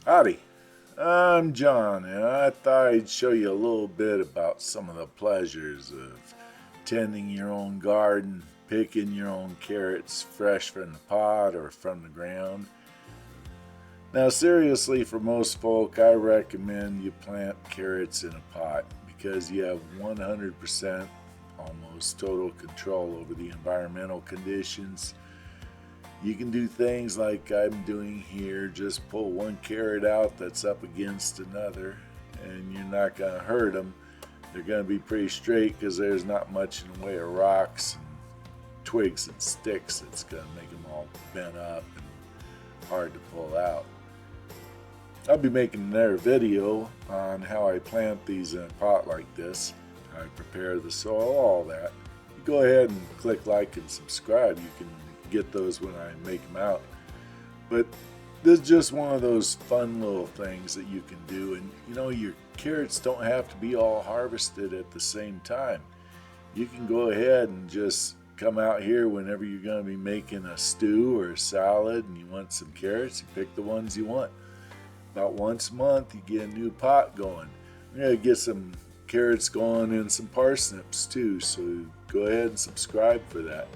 Howdy, I'm John, and I thought I'd show you a little bit about some of the pleasures of tending your own garden, picking your own carrots fresh from the pot or from the ground. Now, seriously, for most folk, I recommend you plant carrots in a pot because you have 100% almost total control over the environmental conditions. You can do things like I'm doing here, just pull one carrot out that's up against another, and you're not going to hurt them. They're going to be pretty straight because there's not much in the way of rocks and twigs and sticks that's going to make them all bent up and hard to pull out. I'll be making another video on how I plant these in a pot like this, how I prepare the soil, all that. Go ahead and click like and subscribe. You can get those when I make them out. But this is just one of those fun little things that you can do. And your carrots don't have to be all harvested at the same time. You can go ahead and just come out here whenever you're going to be making a stew or a salad and you want some carrots. You pick the ones you want. About once a month you get a new pot going. We're going to get some carrots going and some parsnips too, so go ahead and subscribe for that.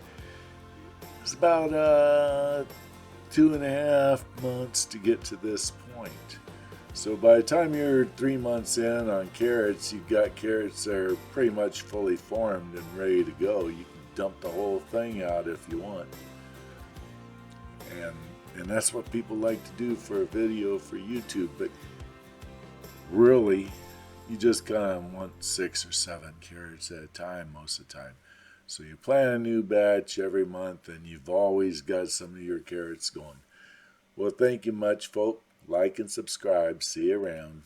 It's about 2.5 months to get to this point. So by the time you're 3 months in on carrots, you've got carrots that are pretty much fully formed and ready to go. You can dump the whole thing out if you want. And that's what people like to do for a video for YouTube, but really, you just kind of want 6 or 7 carrots at a time most of the time. So you plant a new batch every month and you've always got some of your carrots going. Well, thank you much, folk. Like and subscribe. See you around.